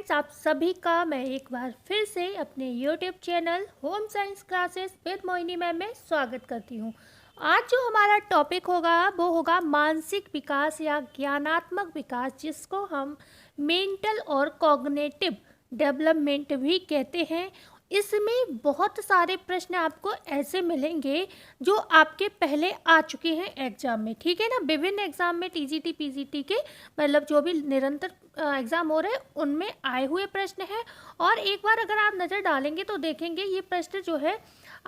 Friends, आप सभी का मैं एक बार फिर से अपने YouTube channel home science classes with Mohini ma'am में स्वागत करती हूँ। आज जो हमारा टॉपिक होगा वो होगा मानसिक विकास या ज्ञानात्मक विकास, जिसको हम मेंटल और कॉग्निटिव डेवलपमेंट भी कहते हैं। इसमें बहुत सारे प्रश्न आपको ऐसे मिलेंगे जो आपके पहले आ चुके हैं एग्जाम में, ठीक है ना। विभिन्न एग्जाम में टीजीटी पीजीटी के मतलब जो भी निरंतर एग्जाम हो रहे हैं उनमें आए हुए प्रश्न हैं। और एक बार अगर आप नज़र डालेंगे तो देखेंगे ये प्रश्न जो है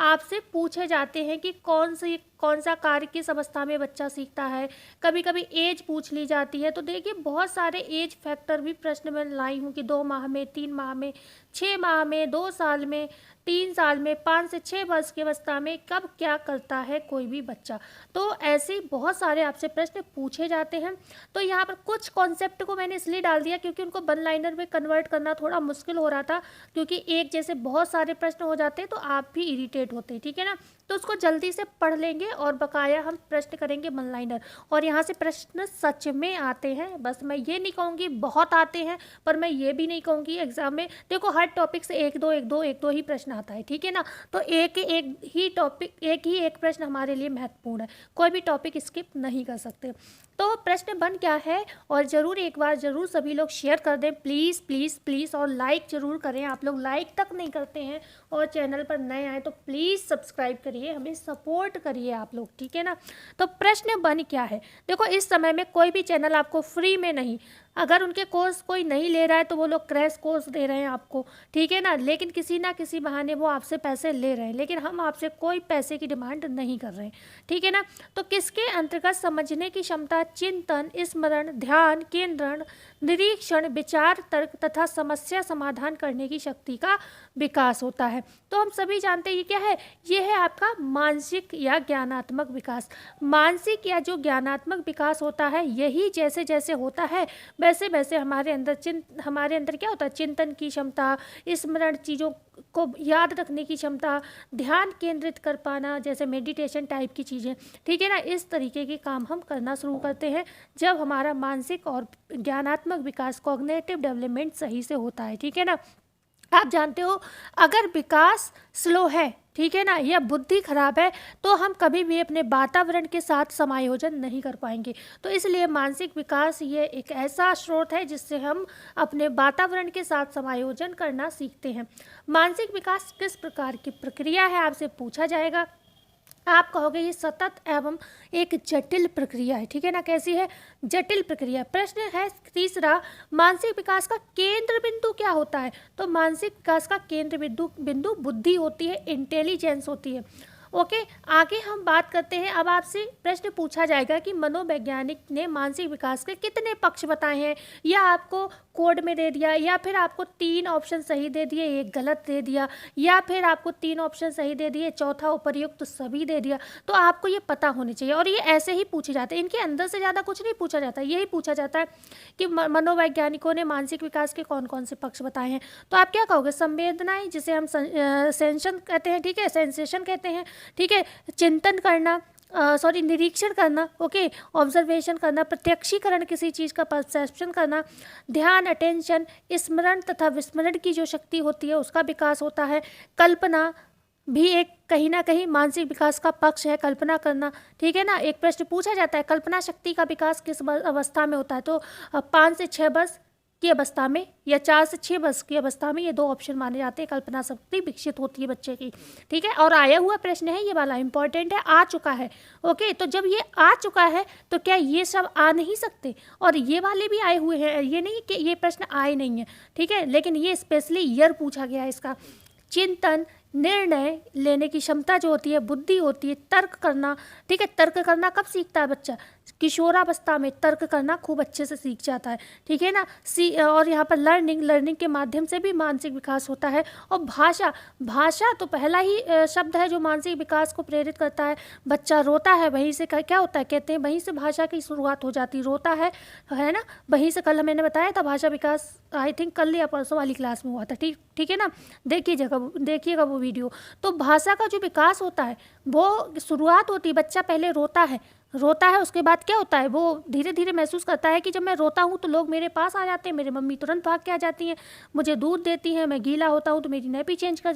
आपसे पूछे जाते हैं कि कौन सा कार्य किस अवस्था में बच्चा सीखता है। कभी कभी एज पूछ ली जाती है, तो देखिए बहुत सारे एज फैक्टर भी प्रश्न में लाई हूँ कि 2 माह में, 3 माह में, 6 माह में, 2 साल में, 3 साल में, 5 से 6 वर्ष की अवस्था में कब क्या करता है कोई भी बच्चा। तो ऐसे बहुत सारे आपसे प्रश्न पूछे जाते हैं। तो यहाँ पर कुछ कॉन्सेप्ट को मैंने इसलिए डाल दिया क्योंकि उनको वन लाइनर में कन्वर्ट करना थोड़ा मुश्किल हो रहा था, क्योंकि एक जैसे बहुत सारे प्रश्न हो जाते हैं तो आप भी इरिटेट होते हैं, ठीक है ना। तो उसको जल्दी से पढ़ लेंगे और बकाया हम प्रश्न करेंगे वन लाइनर। और यहाँ से प्रश्न सच में आते हैं, बस मैं ये नहीं कहूँगी बहुत आते हैं, पर मैं ये भी नहीं कहूँगी एग्जाम में देखो हर टॉपिक से एक दो ही प्रश्न आता है, ठीक है ना। तो एक ही टॉपिक, एक प्रश्न हमारे लिए महत्वपूर्ण है, कोई भी टॉपिक स्किप नहीं कर सकते। तो प्रश्न बन क्या है, और ज़रूर एक बार ज़रूर सभी लोग शेयर कर दें प्लीज़ प्लीज़ प्लीज़, और लाइक ज़रूर करें। आप लोग लाइक तक नहीं करते हैं और चैनल पर नए आए तो प्लीज़ सब्सक्राइब करिए, हमें सपोर्ट करिए आप लोग, ठीक है ना। तो प्रश्न बन क्या है, देखो इस समय में कोई भी चैनल आपको फ्री में नहीं, अगर उनके कोर्स कोई नहीं ले रहा है तो वो लोग क्रैश कोर्स दे रहे हैं आपको, ठीक है ना। लेकिन किसी ना किसी बहाने वो आपसे पैसे ले रहे हैं, लेकिन हम आपसे कोई पैसे की डिमांड नहीं कर रहे हैं, ठीक है ना। तो किसके अंतर्गत समझने की क्षमता, चिंतन, स्मरण, ध्यान केंद्रण, निरीक्षण, विचार, तर्क तथा समस्या समाधान करने की शक्ति का विकास होता है। तो हम सभी जानते हैं ये क्या है, ये है आपका मानसिक या ज्ञानात्मक विकास। मानसिक या जो ज्ञानात्मक विकास होता है, यही जैसे जैसे होता है वैसे वैसे हमारे अंदर क्या होता है, चिंतन की क्षमता, स्मरण, चीज़ों को याद रखने की क्षमता, ध्यान केंद्रित कर पाना, जैसे मेडिटेशन टाइप की चीज़ें, ठीक है ना। इस तरीके के काम हम करना शुरू करते हैं जब हमारा मानसिक और ज्ञानात्मक विकास, कॉग्निटिव डेवलपमेंट सही से होता है, ठीक है ना। आप जानते हो अगर विकास स्लो है, ठीक है ना, या बुद्धि खराब है, तो हम कभी भी अपने वातावरण के साथ समायोजन नहीं कर पाएंगे। तो इसलिए मानसिक विकास ये एक ऐसा स्रोत है जिससे हम अपने वातावरण के साथ समायोजन करना सीखते हैं। मानसिक विकास किस प्रकार की प्रक्रिया है आपसे पूछा जाएगा। आप कहोगे ये सतत एवं एक जटिल प्रक्रिया है, ठीक है ना। कैसी है, जटिल प्रक्रिया। प्रश्न है तीसरा, मानसिक विकास का केंद्र बिंदु क्या होता है। तो मानसिक विकास का केंद्र बिंदु बुद्धि होती है, इंटेलिजेंस होती है। ओके, आगे हम बात करते हैं। अब आपसे प्रश्न पूछा जाएगा कि मनोवैज्ञानिक ने मानसिक विकास के कितने पक्ष बताए हैं, या आपको कोड में दे दिया, या फिर आपको 3 ऑप्शन सही दे दिए, एक गलत दे दिया, या फिर आपको 3 ऑप्शन सही दे दिए, चौथा उपर्युक्त सभी दे दिया। तो आपको ये पता होनी चाहिए, और ये ऐसे ही पूछे जाते हैं, इनके अंदर से ज़्यादा कुछ नहीं पूछा जाता। यही पूछा जाता है कि मनोवैज्ञानिकों ने मानसिक विकास के कौन कौन से पक्ष बताए हैं। तो आप क्या कहोगे, संवेदनाएं जिसे हम सेंशन कहते हैं, ठीक है, सेंसेशन कहते हैं, ठीक है, चिंतन करना, निरीक्षण करना, ओके, ऑब्जर्वेशन करना, प्रत्यक्षीकरण किसी चीज़ का परसेप्शन करना, ध्यान, अटेंशन, स्मरण तथा विस्मरण की जो शक्ति होती है उसका विकास होता है। कल्पना भी एक कहीं ना कहीं मानसिक विकास का पक्ष है, कल्पना करना, ठीक है ना। एक प्रश्न पूछा जाता है कल्पना शक्ति का विकास किस अवस्था में होता है। तो 5 से 6 वर्ष की अवस्था में, या 4 से 6 वर्ष की अवस्था में, ये 2 ऑप्शन माने जाते हैं। कल्पना शक्ति विकसित होती है बच्चे की, ठीक है। और आया हुआ प्रश्न है ये वाला, इंपॉर्टेंट है, आ चुका है, ओके। तो जब ये आ चुका है तो क्या ये सब आ नहीं सकते, और ये वाले भी आए हुए हैं, ये नहीं कि ये प्रश्न आए नहीं है, ठीक है, लेकिन ये स्पेशली ईयर पूछा गया है इसका। चिंतन, निर्णय लेने की क्षमता जो होती है, बुद्धि होती है, तर्क करना, ठीक है। तर्क करना कब सीखता है बच्चा, किशोरावस्था में तर्क करना खूब अच्छे से सीख जाता है, ठीक है ना। और यहाँ पर लर्निंग के माध्यम से भी मानसिक विकास होता है। और भाषा तो पहला ही शब्द है जो मानसिक विकास को प्रेरित करता है। बच्चा रोता है, वहीं से क्या होता है, कहते हैं वहीं से भाषा की शुरुआत हो जाती, रोता है ना, वहीं से। कल मैंने बताया था भाषा विकास, आई थिंक कल या परसों वाली क्लास में हुआ था, ठीक है ना। देखिएगा वो वीडियो। तो भाषा का जो विकास होता है वो शुरुआत होती है, बच्चा पहले रोता है, रोता है उसके बाद क्या होता है, वो धीरे धीरे महसूस करता है कि जब मैं रोता हूँ तो लोग मेरे पास आ जाते हैं, मेरी मम्मी तुरंत भाग के आ जाती हैं, मुझे दूध देती हैं, मैं गीला होता हूँ तो मेरी नैपी चेंज कर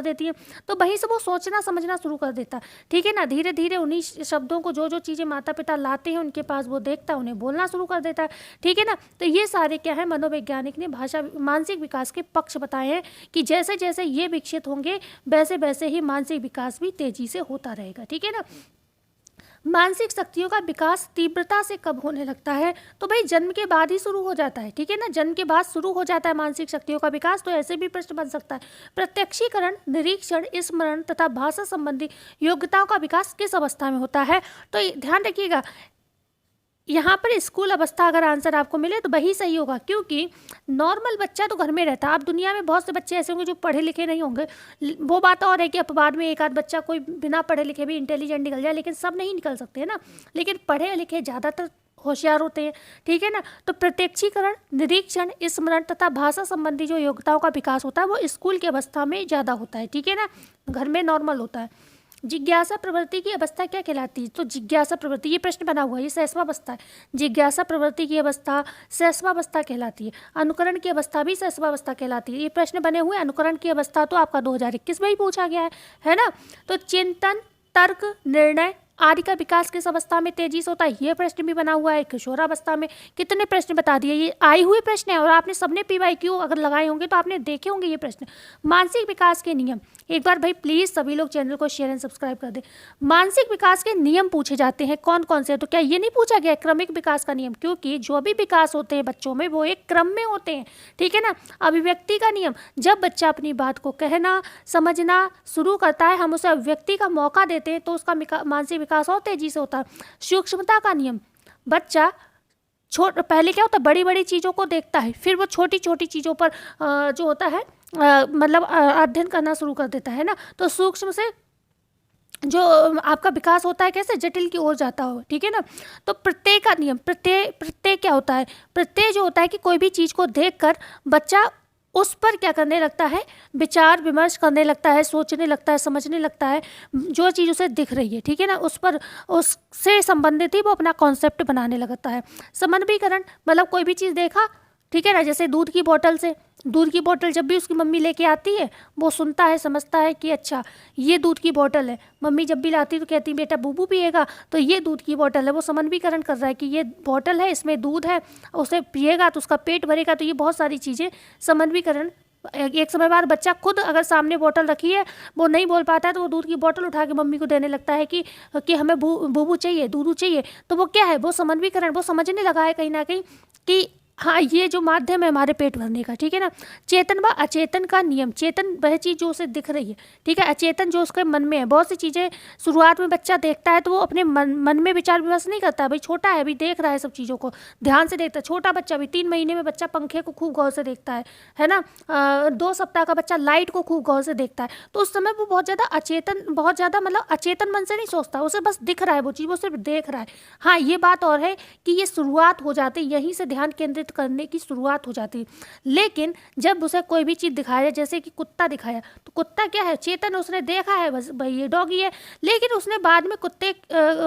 देती हैं। तो वहीं से वो सोचना समझना शुरू कर देता है, ठीक है ना। धीरे धीरे उन्हीं शब्दों को, जो जो चीज़ें माता पिता लाते हैं उनके पास, वो देखता है, उन्हें बोलना शुरू कर देता है, ठीक है ना। तो ये सारे क्या है, मनोवैज्ञानिक ने भाषा मानसिक विकास के पक्ष बताए हैं कि जैसे जैसे ये विकसित होंगे वैसे वैसे ही मानसिक विकास भी तेजी से होता रहेगा, ठीक है ना। मानसिक शक्तियों का विकास तीव्रता से कब होने लगता है, तो भाई जन्म के बाद ही शुरू हो जाता है, ठीक है ना। जन्म के बाद शुरू हो जाता है मानसिक शक्तियों का विकास। तो ऐसे भी प्रश्न बन सकता है, प्रत्यक्षीकरण, निरीक्षण, स्मरण तथा भाषा संबंधी योग्यताओं का विकास किस अवस्था में होता है। तो ध्यान रखिएगा, यहाँ पर स्कूल अवस्था अगर आंसर आपको मिले तो वही सही होगा, क्योंकि नॉर्मल बच्चा तो घर में रहता है। अब दुनिया में बहुत से बच्चे ऐसे होंगे जो पढ़े लिखे नहीं होंगे, वो बात और है कि अपवाद में एक आध बच्चा कोई बिना पढ़े लिखे भी इंटेलिजेंट निकल जाए, लेकिन सब नहीं निकल सकते हैं ना। लेकिन पढ़े लिखे ज़्यादातर होशियार होते हैं, ठीक है ना। तो प्रत्यक्षीकरण, निरीक्षण, स्मरण तथा भाषा संबंधी जो योग्यताओं का विकास होता है वो स्कूल की अवस्था में ज़्यादा होता है, ठीक है ना। घर में नॉर्मल होता है। जिज्ञासा प्रवृत्ति की अवस्था क्या कहलाती है, तो जिज्ञासा प्रवृत्ति, ये प्रश्न बना हुआ है, ये सहस्वावस्था है। जिज्ञासा प्रवृत्ति की अवस्था सहस्वावस्था कहलाती है। अनुकरण की अवस्था भी सहस्वावस्था कहलाती है। ये प्रश्न बने हुए, अनुकरण की अवस्था तो आपका 2021 में ही पूछा गया है ना। तो चिंतन, तर्क, निर्णय आदि का विकास किस अवस्था में तेजी से होता है, ये प्रश्न भी बना हुआ है। किशोरावस्था में। कितने प्रश्न बता दिए, ये आए हुए प्रश्न है और आपने सबने PYQ अगर लगाए होंगे तो आपने देखे होंगे ये प्रश्न। मानसिक विकास के नियम, एक बार भाई प्लीज़ सभी लोग चैनल को शेयर एंड सब्सक्राइब कर दें। मानसिक विकास के नियम पूछे जाते हैं, कौन कौन से, तो क्या ये नहीं पूछा गया क्रमिक विकास का नियम, क्योंकि जो भी विकास होते हैं बच्चों में वो एक क्रम में होते हैं, ठीक है ना। अभिव्यक्ति का नियम, जब बच्चा अपनी बात को कहना समझना शुरू करता है, हम उसे अभिव्यक्ति का मौका देते हैं तो उसका मानसिक विकास और तेजी से होता है। सूक्ष्मता का नियम, बच्चा पहले क्या होता है, बड़ी बड़ी चीज़ों को देखता है, फिर वो छोटी छोटी चीज़ों पर जो होता है मतलब अध्ययन करना शुरू कर देता है ना। तो सूक्ष्म से जो आपका विकास होता है कैसे, जटिल की ओर जाता हो, ठीक है ना। तो प्रत्यय का नियम, प्रत्यय क्या होता है, प्रत्यय जो होता है कि कोई भी चीज़ को देखकर बच्चा उस पर क्या करने लगता है, विचार विमर्श करने लगता है, सोचने लगता है, समझने लगता है, जो चीज़ उसे दिख रही है, ठीक है ना, उस पर उससे संबंधित ही वो अपना कॉन्सेप्ट बनाने लगता है। समन्वयीकरण, मतलब कोई भी चीज़ देखा, ठीक है ना, जैसे दूध की बोतल से, दूध की बोतल जब भी उसकी मम्मी लेके आती है वो सुनता है, समझता है कि अच्छा ये दूध की बोतल है। मम्मी जब भी लाती है तो कहती है बेटा बूबू पिएगा, तो ये दूध की बोतल है, वो समन्वयीकरण कर रहा है कि ये बोतल है, इसमें दूध है, उसे पिएगा तो उसका पेट भरेगा। तो ये बहुत सारी चीज़ें समन्वयीकरण। एक समय बाद बच्चा खुद अगर सामने बोतल रखी है, वो नहीं बोल पाता है तो वो दूध की बोतल उठा के मम्मी को देने लगता है कि हमें बूबू चाहिए, दूधू चाहिए। तो वो क्या है, वो समन्वयीकरण, वो समझने लगा है कहीं ना कहीं कि हाँ ये जो माध्यम है हमारे पेट भरने का, ठीक है ना। चेतन व अचेतन का नियम, चेतन वह चीज़ जो उसे दिख रही है, ठीक है, अचेतन जो उसके मन में है। बहुत सी चीज़ें शुरुआत में बच्चा देखता है तो वो अपने मन में विचार विमर्श नहीं करता, भाई छोटा है, अभी देख रहा है सब चीज़ों को, ध्यान से देखता है। छोटा बच्चा भी 3 महीने में बच्चा पंखे को खूब गौर से देखता है ना। 2 सप्ताह का बच्चा लाइट को खूब गौर से देखता है। तो उस समय वो बहुत ज़्यादा अचेतन, बहुत ज़्यादा मतलब अचेतन मन से नहीं सोचता, उसे बस दिख रहा है वो चीज़, वो सिर्फ देख रहा है। हाँ ये बात और है कि ये शुरुआत हो जाती है, यहीं से ध्यान केंद्रित करने की शुरुआत हो जाती है। लेकिन जब उसे कोई भी चीज़ दिखाया, जैसे कि कुत्ता दिखाया, तो कुत्ता क्या है, चेतन, उसने देखा है बस भाई ये डॉगी है, लेकिन उसने बाद में कुत्ते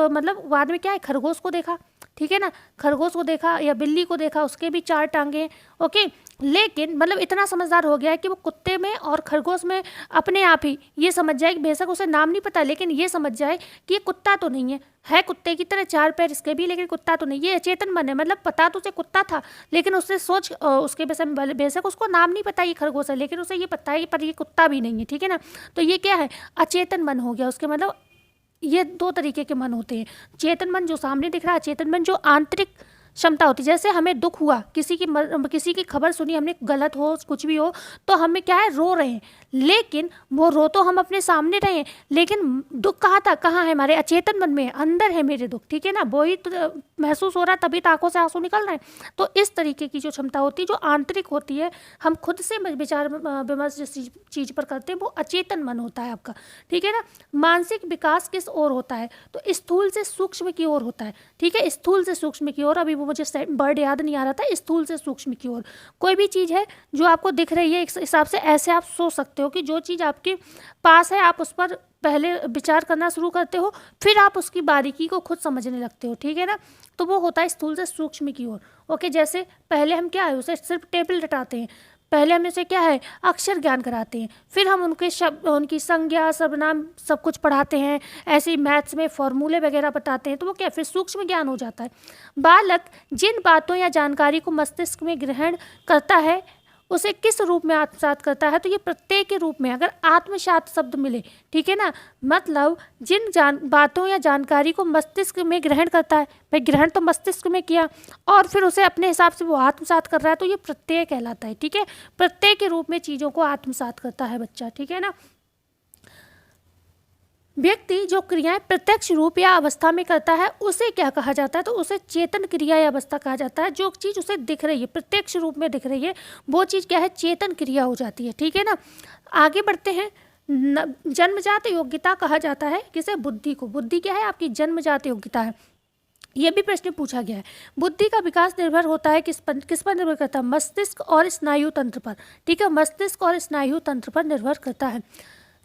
मतलब बाद में क्या है, खरगोश को देखा, ठीक है ना, खरगोश को देखा या बिल्ली को देखा, उसके भी 4 टांगे हैं, ओके। लेकिन मतलब इतना समझदार हो गया है कि वो कुत्ते में और खरगोश में अपने आप ही ये समझ जाए कि बेशक उसे नाम नहीं पता, लेकिन ये समझ जाए कि ये कुत्ता तो नहीं है कुत्ते की तरह 4 पैर इसके भी, लेकिन कुत्ता तो नहीं, ये अचेतन मन है। मतलब पता तो उसे कुत्ता था, लेकिन उसने सोच उसके बेशक उसको नाम नहीं पता ये खरगोश है, लेकिन उसे ये पता है पर ये कुत्ता भी नहीं है, ठीक है ना। तो ये क्या है, अचेतन मन हो गया उसके। मतलब ये 2 तरीके के मन होते हैं, चेतन मन जो सामने दिख रहा है, चेतन मन जो आंतरिक क्षमता होती है। जैसे हमें दुख हुआ, किसी की खबर सुनी हमने, गलत हो कुछ भी हो, तो हमें क्या है, रो रहे हैं, लेकिन वो रो तो हम अपने सामने रहे हैं, लेकिन दुख कहाँ था, कहाँ है, हमारे अचेतन मन में है, अंदर है मेरे दुख, ठीक है ना, वो ही तो महसूस हो रहा है, तभी तो आंखों से आंसू निकल रहे हैं। तो इस तरीके की जो क्षमता होती है, जो आंतरिक होती है, हम खुद से विचार विमर्श जिस चीज़ पर करते हैं, वो अचेतन मन होता है आपका, ठीक है ना। मानसिक विकास किस ओर होता है, तो स्थूल से सूक्ष्म की ओर होता है, ठीक है, स्थूल से सूक्ष्म की ओर। अभी वो मुझे वर्ड याद नहीं आ रहा था, स्थूल से सूक्ष्म की ओर। कोई भी चीज़ है जो आपको दिख रही है, इस हिसाब से ऐसे आप सोच सकते हो कि जो चीज़ आपके पास है आप उस पर पहले विचार करना शुरू करते हो, फिर आप उसकी बारीकी को खुद समझने लगते हो, ठीक है ना। तो वो होता है स्थूल से सूक्ष्म की ओर। ओके, जैसे पहले हम क्या है उसे सिर्फ टेबल रटाते हैं, पहले हम इसे क्या है अक्षर ज्ञान कराते हैं, फिर हम उनके शब्द, उनकी संज्ञा, सर्वनाम सब कुछ पढ़ाते हैं, ऐसे ही मैथ्स में फॉर्मूले वगैरह बताते हैं, तो वो क्या फिर सूक्ष्म ज्ञान हो जाता है। बालक जिन बातों या जानकारी को मस्तिष्क में ग्रहण करता है उसे किस रूप में आत्मसात करता है, तो ये प्रत्यय के रूप में। अगर आत्मसात शब्द मिले, ठीक है ना, मतलब जिन बातों या जानकारी को मस्तिष्क में ग्रहण करता है, भाई ग्रहण तो मस्तिष्क में किया और फिर उसे अपने हिसाब से वो आत्मसात कर रहा है, तो ये प्रत्यय कहलाता है, ठीक है। प्रत्यय के रूप में चीज़ों को आत्मसात करता है बच्चा, ठीक है ना। व्यक्ति जो क्रियाएं प्रत्यक्ष रूप या अवस्था में करता है उसे क्या कहा जाता है, तो उसे चेतन क्रिया या अवस्था कहा जाता है। जो चीज़ उसे दिख रही है, प्रत्यक्ष रूप में दिख रही है, वो चीज़ क्या है चेतन क्रिया हो जाती है, ठीक है ना। आगे बढ़ते हैं। जन्मजात योग्यता कहा जाता है किसे, बुद्धि को। बुद्धि क्या है, आपकी जन्मजात योग्यता है। ये भी प्रश्न पूछा गया है। बुद्धि का विकास निर्भर होता है किस पर निर्भर करता है, मस्तिष्क और स्नायु तंत्र पर, ठीक है। मस्तिष्क और स्नायु तंत्र पर निर्भर करता है।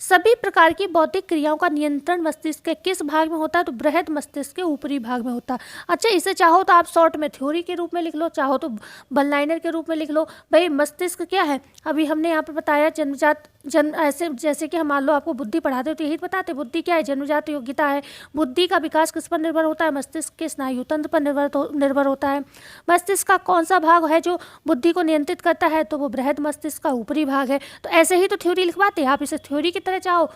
सभी प्रकार की बौद्धिक क्रियाओं का नियंत्रण मस्तिष्क के किस भाग में होता है, तो बृहद मस्तिष्क के ऊपरी भाग में होता है। अच्छा, इसे चाहो तो आप शॉर्ट में थ्योरी के रूप में लिख लो, चाहो तो वन लाइनर के रूप में लिख लो। भाई मस्तिष्क क्या है, अभी हमने यहाँ पे बताया जन्मजात, ऐसे जैसे कि हम मान लो आपको बुद्धि पढ़ाते हो तो यही बताते बुद्धि क्या है, जन्मजात योग्यता है। बुद्धि का विकास किस पर निर्भर होता है, मस्तिष्क के स्नायु तंत्र पर निर्भर होता है। मस्तिष्क का कौन सा भाग है जो बुद्धि को नियंत्रित करता है, तो वो बृहद मस्तिष्क का ऊपरी भाग है। तो ऐसे ही तो थ्योरी लिखवाते हैं, आप इसे थ्योरी की तरह चाहो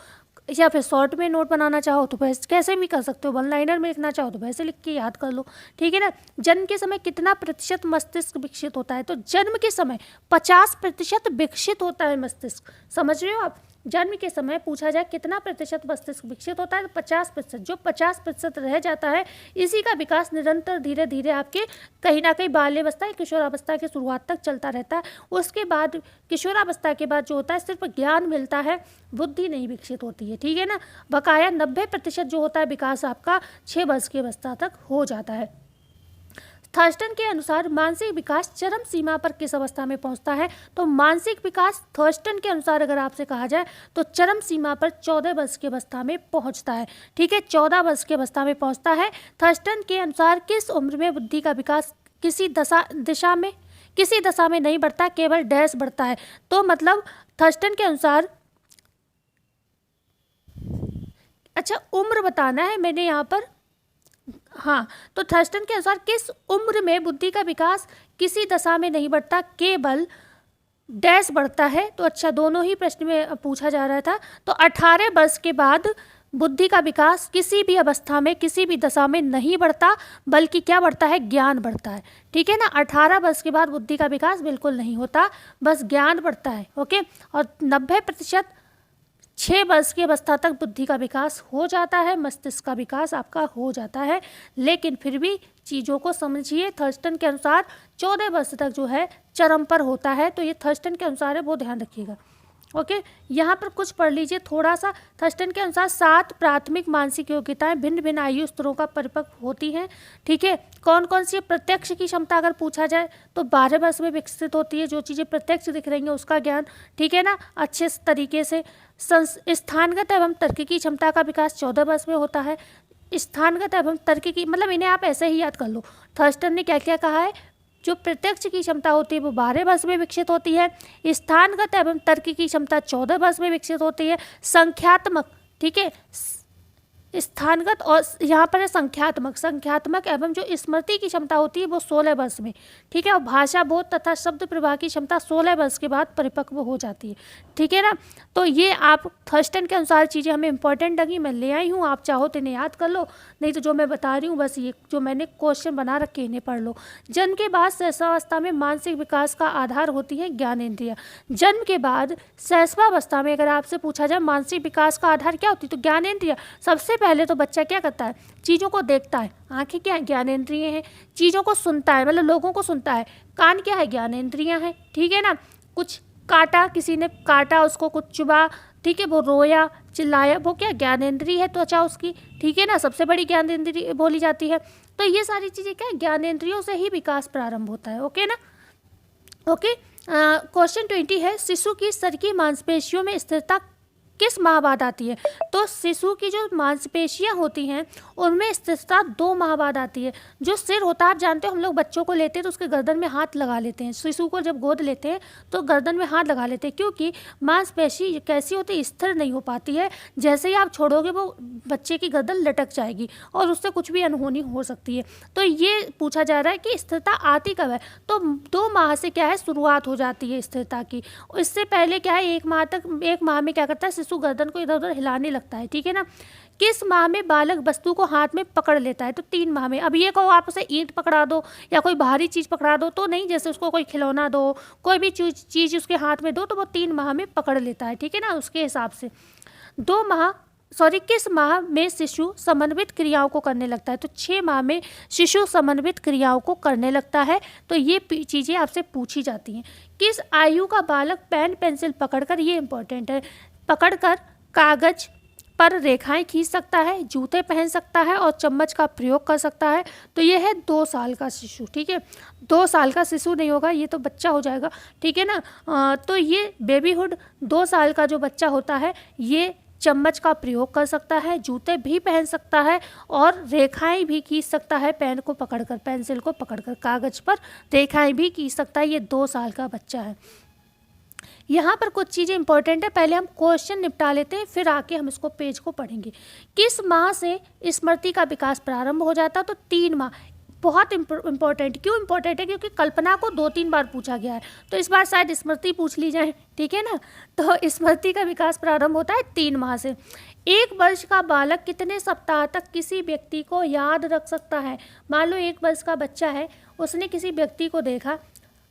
या फिर शॉर्ट में नोट बनाना चाहो तो वैसे कैसे भी कर सकते हो, वन लाइनर में लिखना चाहो तो वैसे लिख के याद कर लो, ठीक है ना। जन्म के समय कितना प्रतिशत मस्तिष्क विकसित होता है, तो जन्म के समय 50% विकसित होता है मस्तिष्क, समझ रहे हो आप। जन्म के समय पूछा जाए कितना प्रतिशत मस्तिष्क विकसित होता है, तो 50%। जो 50% रह जाता है इसी का विकास निरंतर धीरे धीरे आपके कहीं ना कहीं बाल्यावस्था या किशोरावस्था की शुरुआत तक चलता रहता है। उसके बाद किशोरावस्था के बाद जो होता है सिर्फ ज्ञान मिलता है, बुद्धि नहीं विकसित होती है, ठीक है ना। बकाया 90% जो होता है विकास आपका 6 वर्ष की अवस्था तक हो जाता है। थर्स्टन के अनुसार मानसिक विकास चरम सीमा पर किस अवस्था में पहुंचता है, तो मानसिक विकास थर्स्टन के अनुसार अगर आपसे कहा जाए तो चरम सीमा पर 14 वर्ष की अवस्था में पहुंचता है, ठीक है। 14 वर्ष की अवस्था में पहुंचता है। थर्स्टन के अनुसार किस उम्र में बुद्धि का विकास किसी दशा में नहीं बढ़ता, केवल डैश बढ़ता है। तो मतलब थर्स्टन के अनुसार, अच्छा उम्र बताना है मैंने यहाँ पर, हाँ, तो थर्स्टन के अनुसार किस उम्र में बुद्धि का विकास किसी दशा में नहीं बढ़ता, केवल डैश बढ़ता है। तो अच्छा, दोनों ही प्रश्न में पूछा जा रहा था। तो 18 वर्ष के बाद बुद्धि का विकास किसी भी अवस्था में किसी भी दशा में नहीं बढ़ता, बल्कि क्या बढ़ता है, ज्ञान बढ़ता है, ठीक है ना। 18 वर्ष के बाद बुद्धि का विकास बिल्कुल नहीं होता, बस ज्ञान बढ़ता है, ओके। और 90% 6 वर्ष की अवस्था तक बुद्धि का विकास हो जाता है, मस्तिष्क का विकास आपका हो जाता है। लेकिन फिर भी चीज़ों को समझिए, थर्स्टन के अनुसार 14 वर्ष तक जो है चरम पर होता है, तो ये थर्स्टन के अनुसार है, वो ध्यान रखिएगा, ओके। यहाँ पर कुछ पढ़ लीजिए थोड़ा सा। थर्स्टन के अनुसार 7 प्राथमिक मानसिक योग्यताएं भिन्न भिन्न आयु स्तरों का परिपक्व होती हैं, ठीक है। कौन कौन सी? प्रत्यक्ष की क्षमता अगर पूछा जाए तो 12 वर्ष में विकसित होती है, जो चीज़ें प्रत्यक्ष दिख रही हैं उसका ज्ञान, ठीक है ना, अच्छे तरीके से। स्थानगत एवं तर्क की क्षमता का विकास 14 वर्ष में होता है। स्थानगत एवं तर्क की, मतलब इन्हें आप ऐसे ही याद कर लो, थर्स्टन ने क्या क्या कहा है। जो प्रत्यक्ष की क्षमता होती है वो 12 वर्ष में विकसित होती है। स्थानगत एवं तर्क की क्षमता 14 वर्ष में विकसित होती है। संख्यात्मक, ठीक है, स्थानगत और यहाँ पर है संख्यात्मक एवं जो स्मृति की क्षमता होती है वो 16 वर्ष में, ठीक है। और भाषा बोध तथा शब्द प्रवाह की क्षमता 16 वर्ष के बाद परिपक्व हो जाती है, ठीक है ना। तो ये आप थर्स्टन के अनुसार चीज़ें हमें इंपॉर्टेंट लगी, मैं ले आई हूँ, आप चाहो तो इन्हें याद कर लो, नहीं तो जो मैं बता रही हूँ बस ये जो मैंने क्वेश्चन बना रखे इन्हें पढ़ लो। जन्म के बाद शैशवावस्था में मानसिक विकास का आधार होती है ज्ञानेंद्रिय। जन्म के बाद शैशवावस्था में अगर आपसे पूछा जाए मानसिक विकास का आधार क्या होती है, तो ज्ञानेंद्रिय। सबसे पहले तो बच्चा क्या करता है, चीज़ों को देखता है, आंखें क्या है, ज्ञानेंद्रिय हैं। चीज़ों को सुनता है, मतलब लोगों को सुनता है, कान क्या है, ज्ञानेंद्रियां हैं, ठीक है ना। कुछ काटा, किसी ने काटा उसको, कुछ चुबा, ठीक है, वो रोया चिल्लाया, वो क्या ज्ञानेंद्रिय है, त्वचा उसकी, ठीक है ना, सबसे बड़ी ज्ञानेंद्रिय बोली जाती है। तो ये सारी चीज़ें क्या है, ज्ञानेंद्रियों से ही विकास प्रारंभ होता है, ओके ना, ओके। क्वेश्चन 20 है, शिशु की शरीर की मांसपेशियों में स्थिरता किस माह बाद आती है? तो शिशु की जो मांसपेशियां होती हैं उनमें स्थिरता 2 माह बाद आती है। जो सिर होता है, आप जानते हो हम लोग बच्चों को लेते हैं तो उसके गर्दन में हाथ लगा लेते हैं, शिशु को जब गोद लेते हैं तो गर्दन में हाथ लगा लेते हैं, क्योंकि मांसपेशी कैसी होती है, स्थिर नहीं हो पाती है। जैसे ही आप छोड़ोगे वो बच्चे की गर्दन लटक जाएगी और उससे कुछ भी अनहोनी हो सकती है। तो ये पूछा जा रहा है कि स्थिरता आती कब है? तो 2 माह से क्या है, शुरुआत हो जाती है स्थिरता की। इससे पहले क्या है, 1 माह तक, 1 माह में क्या करता है, शिशु गर्दन को इधर उधर हिलाने लगता है, ठीक है ना। किस माह में बालक वस्तु को हाथ में पकड़ लेता है? तो 3 माह में। अब ये कहो आप उसे ईंट पकड़ा दो या कोई भारी चीज़ पकड़ा दो तो नहीं, जैसे उसको कोई खिलौना दो, कोई भी चीज़ उसके हाथ में दो तो वो 3 माह में पकड़ लेता है, ठीक है ना, उसके हिसाब से। 2 माह किस माह में शिशु समन्वित क्रियाओं को करने लगता है? तो 6 माह में शिशु समन्वित क्रियाओं को करने लगता है। तो ये चीज़ें आपसे पूछी जाती हैं। किस आयु का बालक पेन पेंसिल पकड़कर, ये इंपॉर्टेंट है, पकड़कर कागज पर रेखाएं खींच सकता है, जूते पहन सकता है और चम्मच का प्रयोग कर सकता है? तो ये है 2 साल का शिशु, ठीक है। 2 साल का शिशु नहीं होगा, ये तो बच्चा हो जाएगा, ठीक है ना। तो ये बेबीहुड 2 साल का जो बच्चा होता है ये चम्मच का प्रयोग कर सकता है, जूते भी पहन सकता है और रेखाएं भी खींच सकता है, पेन को पकड़कर, पेंसिल को पकड़कर कागज पर रेखाएं भी खींच सकता है। ये 2 साल का बच्चा है। यहाँ पर कुछ चीज़ें इंपॉर्टेंट है, पहले हम क्वेश्चन निपटा लेते हैं फिर आके हम इसको पेज को पढ़ेंगे। किस माह से स्मृति का विकास प्रारंभ हो जाता है? तो 3 माह। बहुत इंपॉर्टेंट, क्यों इंपॉर्टेंट है? क्योंकि कल्पना को 2-3 बार पूछा गया है, तो इस बार शायद स्मृति पूछ ली जाए, ठीक है ना। तो स्मृति का विकास प्रारंभ होता है 3 माह से। 1 वर्ष का बालक कितने सप्ताह तक किसी व्यक्ति को याद रख सकता है? मान लो 1 वर्ष का बच्चा है, उसने किसी व्यक्ति को देखा,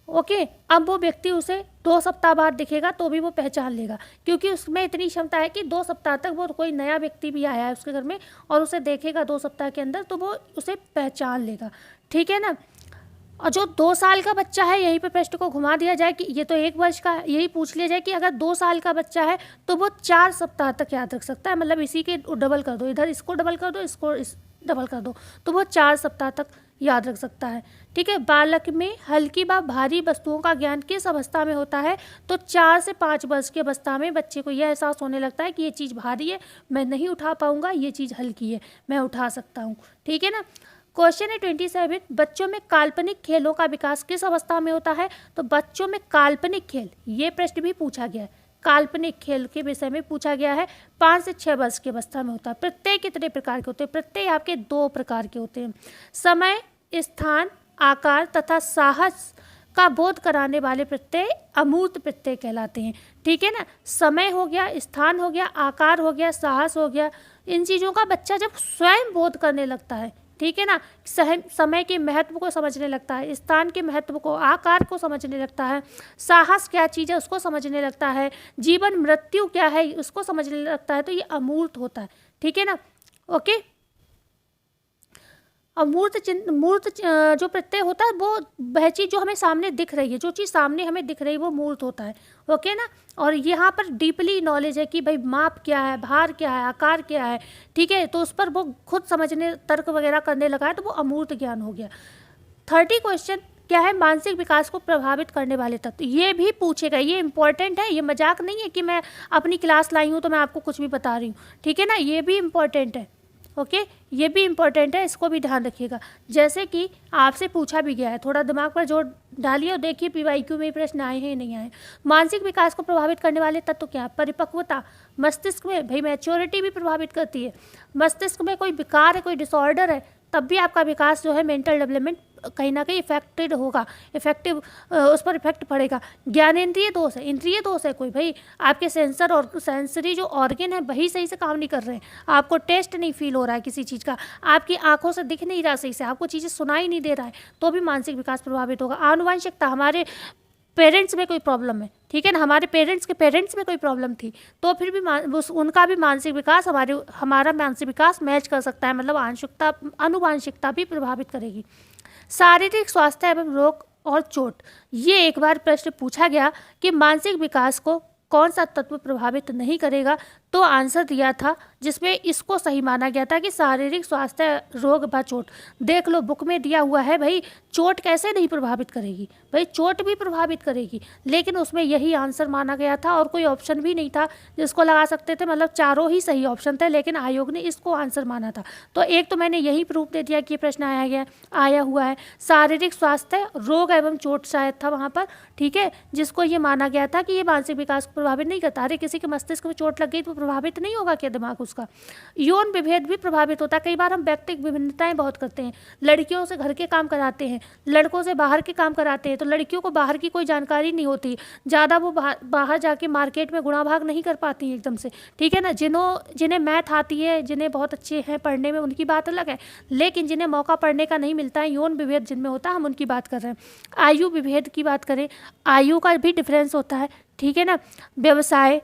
ओके, अब वो व्यक्ति उसे 2 सप्ताह बाद दिखेगा तो भी वो पहचान लेगा, क्योंकि उसमें इतनी क्षमता है कि 2 सप्ताह तक वो कोई नया व्यक्ति भी आया है उसके घर में और उसे देखेगा 2 सप्ताह के अंदर तो वो उसे पहचान लेगा, ठीक है ना। और जो 2 साल का बच्चा है, यहीं पे प्रश्न को घुमा दिया जाए कि ये तो 1 वर्ष का है, यही पूछ लिया जाए कि अगर 2 साल का बच्चा है तो वो 4 सप्ताह तक याद रख सकता है, मतलब इसी के डबल कर दो, इधर इसको डबल कर दो, इसको डबल कर दो, तो वो 4 सप्ताह तक याद रख सकता है, ठीक है। बालक में हल्की व भारी वस्तुओं का ज्ञान किस अवस्था में होता है? तो 4 से 5 वर्ष की अवस्था में बच्चे को यह एहसास होने लगता है कि ये चीज़ भारी है, मैं नहीं उठा पाऊंगा, ये चीज़ हल्की है, मैं उठा सकता हूँ, ठीक है ना। क्वेश्चन है 27, बच्चों में काल्पनिक खेलों का विकास किस अवस्था में होता है? तो बच्चों में काल्पनिक खेल, ये प्रश्न भी पूछा गया है, काल्पनिक खेल के विषय में पूछा गया है, 5 से 6 वर्ष की अवस्था में होता है। प्रत्यय कितने प्रकार के होते हैं? प्रत्यय आपके 2 प्रकार के होते हैं, समय, स्थान, आकार तथा साहस का बोध कराने वाले प्रत्यय अमूर्त प्रत्यय कहलाते हैं, ठीक है ना। समय हो गया, स्थान हो गया, आकार हो गया, साहस हो गया, इन चीज़ों का बच्चा जब स्वयं बोध करने लगता है, ठीक है ना, समय के महत्व को समझने लगता है, स्थान के महत्व को, आकार को समझने लगता है, साहस क्या चीज़ है उसको समझने लगता है, जीवन मृत्यु क्या है उसको समझने लगता है, तो ये अमूर्त होता है, ठीक है ना। ओके, और मूर्त जो प्रत्यय होता है वो वह चीज़ जो हमें सामने दिख रही है, जो चीज़ सामने हमें दिख रही है वो मूर्त होता है, ओके ना। और यहाँ पर डीपली नॉलेज है कि भाई माप क्या है, भार क्या है, आकार क्या है, ठीक है, तो उस पर वो खुद समझने, तर्क वगैरह करने लगा है, तो वो अमूर्त ज्ञान हो गया। 30 क्वेश्चन क्या है? मानसिक विकास को प्रभावित करने वाले तत्व, ये भी पूछेगा, ये इंपॉर्टेंट है, ये मजाक नहीं है कि मैं अपनी क्लास लाई हूँ तो मैं आपको कुछ भी बता रही हूँ, ठीक है ना, ये भी इम्पॉर्टेंट है, ओके, ये भी इम्पॉर्टेंट है, इसको भी ध्यान रखिएगा। जैसे कि आपसे पूछा भी गया है, थोड़ा दिमाग पर जोर डालिए और देखिए PYQ में प्रश्न आए हैं नहीं आए। मानसिक विकास को प्रभावित करने वाले तत्व क्या है? परिपक्वता, मस्तिष्क में भाई मैच्योरिटी भी प्रभावित करती है, मस्तिष्क में कोई विकार है, कोई डिसऑर्डर है, तब भी आपका विकास जो है, मेंटल डेवलपमेंट कहीं ना कहीं इफेक्टेड होगा, उस पर इफेक्ट पड़ेगा। ज्ञानेंद्रिय दोष है, इंद्रिय दोष है कोई, भाई आपके सेंसर और सेंसरी जो ऑर्गन है वही सही से काम नहीं कर रहे हैं, आपको टेस्ट नहीं फील हो रहा है किसी चीज़ का, आपकी आंखों से दिख नहीं रहा सही से, आपको चीज़ें सुनाई नहीं दे रहा है, तो भी मानसिक विकास प्रभावित होगा। आनुवंशिकता, हमारे पेरेंट्स में कोई प्रॉब्लम है, ठीक है ना, हमारे पेरेंट्स के पेरेंट्स में कोई प्रॉब्लम थी तो फिर भी उनका भी मानसिक विकास हमारा मानसिक विकास मैच कर सकता है, मतलब आनुवंशिकता भी प्रभावित करेगी। शारीरिक स्वास्थ्य एवं रोग और चोट, ये एक बार प्रश्न पूछा गया कि मानसिक विकास को कौन सा तत्व प्रभावित नहीं करेगा, तो आंसर दिया था जिसमें इसको सही माना गया था कि शारीरिक स्वास्थ्य, रोग व चोट। देख लो बुक में दिया हुआ है भाई, चोट कैसे नहीं प्रभावित करेगी, भाई चोट भी प्रभावित करेगी, लेकिन उसमें यही आंसर माना गया था और कोई ऑप्शन भी नहीं था जिसको लगा सकते थे, मतलब चारों ही सही ऑप्शन थे, लेकिन आयोग ने इसको आंसर माना था। तो एक तो मैंने यही प्रूफ दे दिया कि ये प्रश्न आया हुआ है, शारीरिक स्वास्थ्य, रोग एवं चोट शायद था वहाँ पर, ठीक है, जिसको ये माना गया था कि ये मानसिक विकास को प्रभावित नहीं करता। अरे किसी के मस्तिष्क में चोट लग गई तो प्रभावित नहीं होगा क्या दिमाग उसका? यौन विभेद भी प्रभावित होता है। कई बार हम व्यक्तिगत विभिन्नताएं बहुत करते हैं, लड़कियों से घर के काम कराते हैं, लड़कों से बाहर के काम कराते हैं, तो लड़कियों को बाहर की कोई जानकारी नहीं होती ज़्यादा, वो बाहर जाके मार्केट में गुणा भाग नहीं कर पाती एकदम से, ठीक है ना। जिन्हें मैथ आती है, जिन्हें बहुत अच्छे हैं पढ़ने में, उनकी बात अलग है, लेकिन जिन्हें मौका पढ़ने का नहीं मिलता है, यौन विभेद जिनमें होता है, हम उनकी बात कर रहे हैं। आयु विभेद की बात करें, आयु का भी डिफरेंस होता है, ठीक है ना। व्यवसाय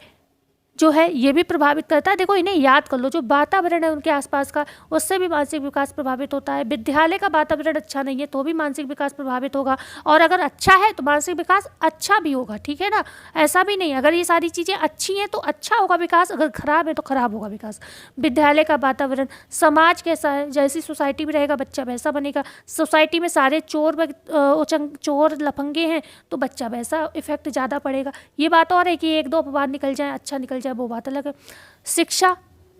जो है ये भी प्रभावित करता है। देखो इन्हें याद कर लो, जो वातावरण है उनके आसपास का, उससे भी मानसिक विकास प्रभावित होता है। विद्यालय का वातावरण अच्छा नहीं है तो भी मानसिक विकास प्रभावित होगा, और अगर अच्छा है तो मानसिक विकास अच्छा भी होगा, ठीक है ना। ऐसा भी नहीं, अगर ये सारी चीज़ें अच्छी हैं तो अच्छा होगा विकास, अगर खराब है तो खराब होगा विकास। विद्यालय का वातावरण, समाज कैसा है, जैसी सोसाइटी में रहेगा बच्चा वैसा बनेगा। सोसाइटी में सारे चोर लफंगे हैं तो बच्चा वैसा इफेक्ट ज़्यादा पड़ेगा। ये बात और है कि एक दो अपवाद निकल जाए, अच्छा निकल जाए, वो बात अलग है।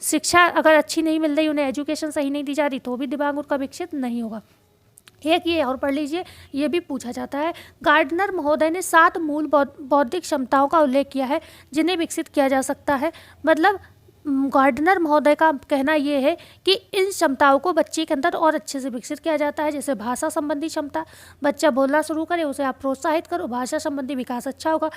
शिक्षा अगर अच्छी नहीं मिल रही, उन्हें एजुकेशन सही नहीं दी जा रही, तो भी दिमाग उनका विकसित नहीं होगा। एक ये और पढ़ लीजिए, ये भी पूछा जाता है। गार्डनर महोदय ने 7 मूल बौद्धिक क्षमताओं का उल्लेख किया है जिन्हें विकसित किया जा सकता है। मतलब गार्डनर महोदय का कहना ये है कि इन क्षमताओं को बच्चे के अंदर और अच्छे से विकसित किया जाता है। जैसे भाषा संबंधी क्षमता, बच्चा बोलना शुरू करे, उसे आप प्रोत्साहित करो, भाषा संबंधी विकास अच्छा होगा।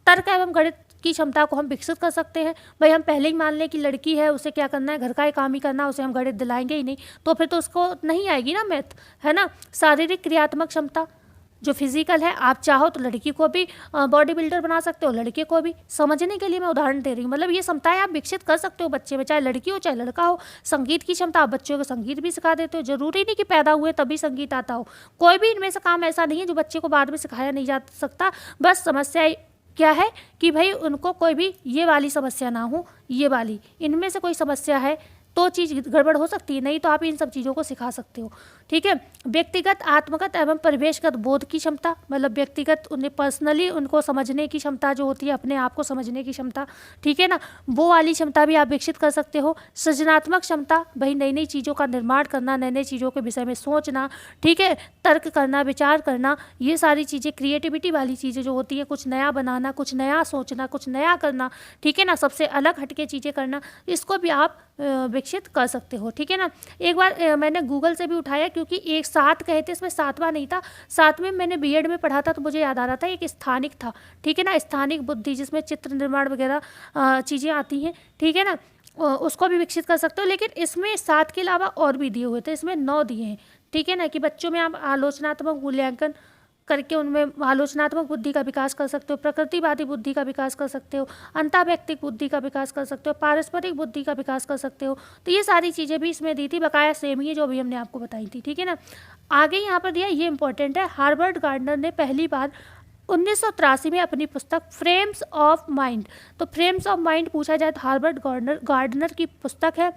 तर्क एवं गणित की क्षमता को हम विकसित कर सकते हैं। भाई हम पहले ही मान लें कि लड़की है, उसे क्या करना है, घर का ही काम ही करना, उसे हम गणित दिलाएंगे ही नहीं, तो फिर तो उसको नहीं आएगी ना मैथ, है ना। शारीरिक क्रियात्मक क्षमता जो फिजिकल है, आप चाहो तो लड़की को भी बॉडी बिल्डर बना सकते हो, लड़के को भी। समझने के लिए मैं उदाहरण दे रही हूँ, मतलब ये क्षमताएं आप विकसित कर सकते हो बच्चे में, चाहे लड़की हो चाहे लड़का हो। संगीत की क्षमता, आप बच्चों को संगीत भी सिखा देते हो, जरूरी नहीं कि पैदा हुए तभी संगीत आता हो। कोई भी इनमें से काम ऐसा नहीं है जो बच्चे को बाद में सिखाया नहीं जा सकता। बस समस्या क्या है कि भाई उनको कोई भी ये वाली समस्या ना हो, ये वाली, इनमें से कोई समस्या है तो चीज़ गड़बड़ हो सकती है, नहीं तो आप इन सब चीज़ों को सिखा सकते हो, ठीक है। व्यक्तिगत, आत्मगत एवं परिवेशगत बोध की क्षमता, मतलब व्यक्तिगत उन्हें पर्सनली उनको समझने की क्षमता जो होती है, अपने आप को समझने की क्षमता, ठीक है ना, वो वाली क्षमता भी आप विकसित कर सकते हो। सृजनात्मक क्षमता, भाई नई नई चीज़ों का निर्माण करना, नई नई चीज़ों के विषय में सोचना, ठीक है, तर्क करना, विचार करना, ये सारी चीज़ें, क्रिएटिविटी वाली चीज़ें जो होती है, कुछ नया बनाना, कुछ नया सोचना, कुछ नया करना, ठीक है ना, सबसे अलग हटके चीज़ें करना, इसको भी आप विकसित कर सकते हो, ठीक है ना। एक बार मैंने गूगल से भी उठाया, क्योंकि एक 7 कहे थे, इसमें 7वां नहीं था। 7वें मैंने बीएड में पढ़ा था तो मुझे याद आ रहा था, एक स्थानिक था, ठीक है ना, स्थानिक बुद्धि, जिसमें चित्र निर्माण वगैरह चीज़ें आती हैं, ठीक है ना, उसको भी विकसित कर सकते हो। लेकिन इसमें 7 के अलावा और भी दिए हुए थे, इसमें 9 दिए हैं, ठीक है ना, कि बच्चों में आप आलोचनात्मक मूल्यांकन करके उनमें आलोचनात्मक बुद्धि का विकास कर सकते हो, प्रकृतिवादी बुद्धि का विकास कर सकते हो, अंतःव्यक्तिक बुद्धि का विकास कर सकते हो, पारस्परिक बुद्धि का विकास कर सकते हो। तो ये सारी चीज़ें भी इसमें दी थी, बकाया सेम ही है जो भी हमने आपको बताई थी, ठीक है ना। आगे यहाँ पर दिया, ये इंपॉर्टेंट है, हार्वर्ड गार्डनर ने पहली बार 1983 में अपनी पुस्तक फ्रेम्स ऑफ माइंड, तो फ्रेम्स ऑफ माइंड पूछा जाए तो हार्वर्ड गार्डनर की पुस्तक है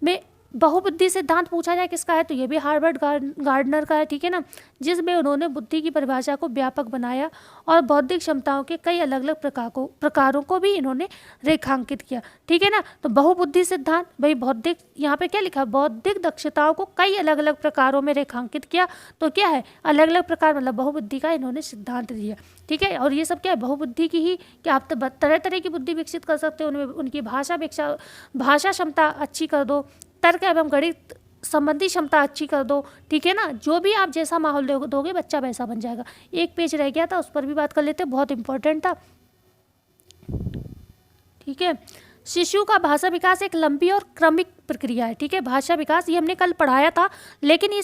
में बहुबुद्धि सिद्धांत पूछा जाए किसका है, तो ये भी हार्वर्ड गार्डनर का है, ठीक है ना, जिसमें उन्होंने बुद्धि की परिभाषा को व्यापक बनाया और बौद्धिक क्षमताओं के कई अलग अलग प्रकारों को भी इन्होंने रेखांकित किया, ठीक है ना। तो बहुबुद्धि सिद्धांत, भाई बौद्धिक, यहाँ पे क्या लिखा, बौद्धिक दक्षताओं को कई अलग अलग प्रकारों में रेखांकित किया, तो क्या है, अलग अलग प्रकार, मतलब बहुबुद्धि का इन्होंने सिद्धांत दिया, ठीक है। और ये सब क्या है, बहुबुद्धि की ही कि आप तरह तरह की बुद्धि विकसित कर सकते हो, उनमें उनकी भाषा क्षमता अच्छी कर दो, तर्क एवं गणित संबंधी क्षमता अच्छी कर दो, ठीक है ना। जो भी आप जैसा माहौल दोगे बच्चा वैसा बन जाएगा। एक पेज रह गया था, उस पर भी बात कर लेते, बहुत इंपॉर्टेंट था, ठीक है। शिशु का भाषा विकास एक लंबी और क्रमिक प्रक्रिया है, ठीक है। भाषा विकास ये हमने कल पढ़ाया था, लेकिन ये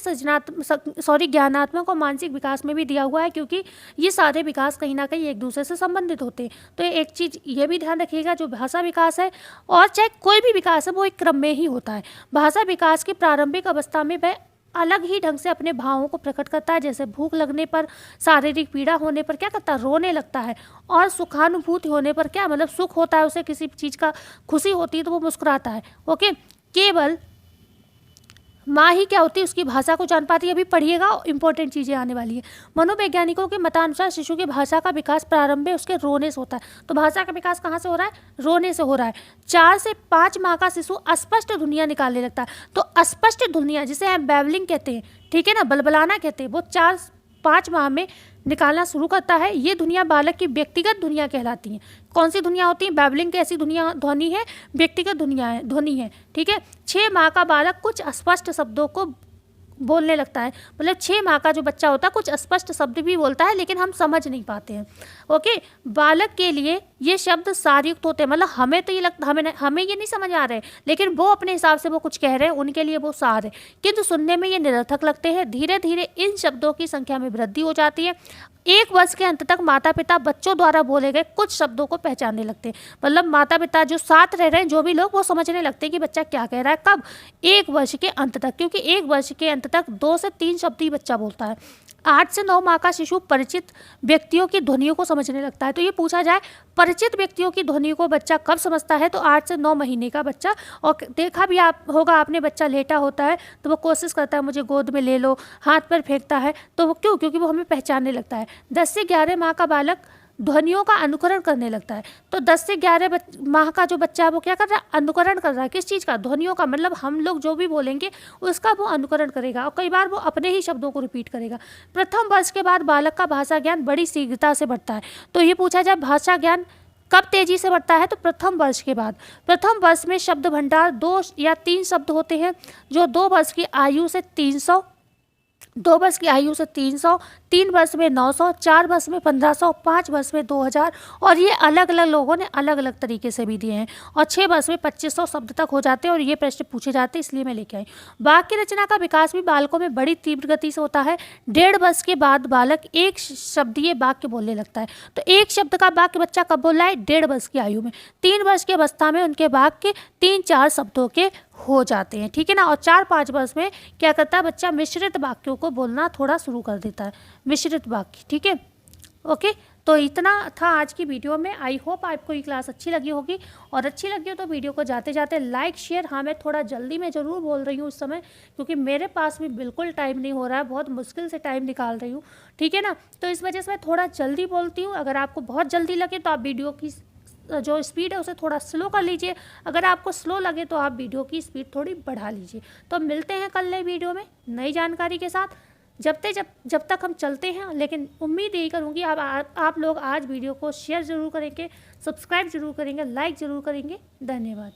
ज्ञानात्मक और मानसिक विकास में भी दिया हुआ है, क्योंकि ये सारे विकास कहीं ना कहीं एक दूसरे से संबंधित होते हैं। तो एक चीज़ ये भी ध्यान रखिएगा, जो भाषा विकास है और चाहे कोई भी विकास है वो एक क्रम में ही होता है। भाषा विकास की प्रारंभिक अवस्था में वह अलग ही ढंग से अपने भावों को प्रकट करता है। जैसे भूख लगने पर, शारीरिक पीड़ा होने पर क्या करता है, रोने लगता है। और सुखानुभूति होने पर क्या मतलब सुख होता है, उसे किसी चीज़ का खुशी होती है तो वो मुस्कुराता है। ओके, केवल माँ ही क्या होती है, उसकी भाषा को जान पाती है। अभी पढ़िएगा, इंपॉर्टेंट चीज़ें आने वाली है। मनोवैज्ञानिकों के मतानुसार शिशु की भाषा का विकास प्रारंभ में उसके रोने से होता है। तो भाषा का विकास कहाँ से हो रहा है, रोने से हो रहा है। 4 से 5 माह का शिशु अस्पष्ट ध्वनियाँ निकालने लगता है। तो अस्पष्ट ध्वनियाँ जिसे हम बैबलिंग कहते हैं, ठीक है ना, बलबलाना कहते हैं, वो 4-5 माह में निकालना शुरू करता है। ये दुनिया बालक की व्यक्तिगत दुनिया कहलाती हैं। कौन सी दुनिया होती है, बैबलिंग कैसी दुनिया ध्वनि है, व्यक्तिगत दुनिया है, ध्वनि है, ठीक है। 6 माह का बालक कुछ अस्पष्ट शब्दों को बोलने लगता है। मतलब 6 माह का जो बच्चा होता है कुछ अस्पष्ट शब्द भी बोलता है, लेकिन हम समझ नहीं पाते हैं। ओके, बालक के लिए ये शब्द सारयुक्त होते हैं। मतलब हमें तो ये लगता, हमें ये नहीं समझ आ रहे हैं, लेकिन वो अपने हिसाब से वो कुछ कह रहे हैं, उनके लिए वो सार है, किंतु सुनने में ये निरर्थक लगते हैं। धीरे धीरे इन शब्दों की संख्या में वृद्धि हो जाती है। 1 वर्ष के अंत तक माता पिता बच्चों द्वारा बोले गए कुछ शब्दों को पहचानने लगते हैं। मतलब माता पिता जो साथ रह रहे हैं, जो भी लोग, वो समझने लगते हैं कि बच्चा क्या कह रहा है। कब, 1 वर्ष के अंत तक, क्योंकि 1 वर्ष के अंत तक 2 से 3 शब्द ही बच्चा बोलता है। 8 से 9 माह का शिशु परिचित व्यक्तियों की ध्वनियों को समझने लगता है। तो ये पूछा जाए परिचित व्यक्तियों की ध्वनि को बच्चा कब समझता है, तो 8 से 9 महीने का बच्चा। और देखा भी आप होगा आपने, बच्चा लेटा होता है तो वो कोशिश करता है मुझे गोद में ले लो, हाथ पर फेंकता है, तो वो क्यों, क्योंकि वो हमें पहचानने लगता है। 10 से 11 माह का बालक ध्वनियों का अनुकरण करने लगता है। तो 10 से 11 माह का जो बच्चा है वो क्या कर रहा है, अनुकरण कर रहा है। किस चीज़ का, ध्वनियों का। मतलब हम लोग जो भी बोलेंगे उसका वो अनुकरण करेगा, और कई बार वो अपने ही शब्दों को रिपीट करेगा। प्रथम वर्ष के बाद बालक का भाषा ज्ञान बड़ी शीघ्रता से बढ़ता है। तो ये पूछा जाए भाषा ज्ञान कब तेजी से बढ़ता है, तो प्रथम वर्ष के बाद। प्रथम वर्ष में शब्द भंडार 2 या 3 शब्द होते हैं, जो 2 वर्ष की आयु से 300, 2 वर्ष की आयु से 300, 3 वर्ष में 900, 4 वर्ष में 1500, 5 वर्ष में 2000, और ये अलग अलग लोगों ने अलग अलग तरीके से भी दिए हैं। और 6 वर्ष में 2500 शब्द तक हो जाते हैं, और ये प्रश्न पूछे जाते हैं, इसलिए मैं लेके आई। वाक्य रचना का विकास भी बालकों में बड़ी तीव्र गति से होता है। 1.5 वर्ष के बाद बालक एक शब्दीय वाक्य बोलने लगता है। तो एक शब्द का वाक्य बच्चा कब बोल रहा है, 1.5 वर्ष की आयु में। 3 वर्ष की अवस्था में उनके वाक्य 3-4 शब्दों के हो जाते हैं, ठीक है ना। और 4-5 वर्ष में क्या करता है बच्चा, मिश्रित वाक्यों को बोलना थोड़ा शुरू कर देता है, मिश्रित वाक्य, ठीक है। ओके, तो इतना था आज की वीडियो में। आई होप आपको ये क्लास अच्छी लगी होगी, और अच्छी लगी हो तो वीडियो को जाते जाते लाइक शेयर। हाँ, मैं थोड़ा जल्दी में ज़रूर बोल रही हूँ इस समय, क्योंकि मेरे पास भी बिल्कुल टाइम नहीं हो रहा है, बहुत मुश्किल से टाइम निकाल रही हूँ, ठीक है ना। तो इस वजह से मैं थोड़ा जल्दी बोलती हूँ। अगर आपको बहुत जल्दी लगे तो आप वीडियो की जो स्पीड है उसे थोड़ा स्लो कर लीजिए। अगर आपको स्लो लगे तो आप वीडियो की स्पीड थोड़ी बढ़ा लीजिए। तो मिलते हैं कल नई वीडियो में नई जानकारी के साथ। जब तक हम चलते हैं, लेकिन उम्मीद यही करूँगी आप लोग आज वीडियो को शेयर ज़रूर करेंगे, सब्सक्राइब ज़रूर करेंगे, लाइक ज़रूर करेंगे। धन्यवाद।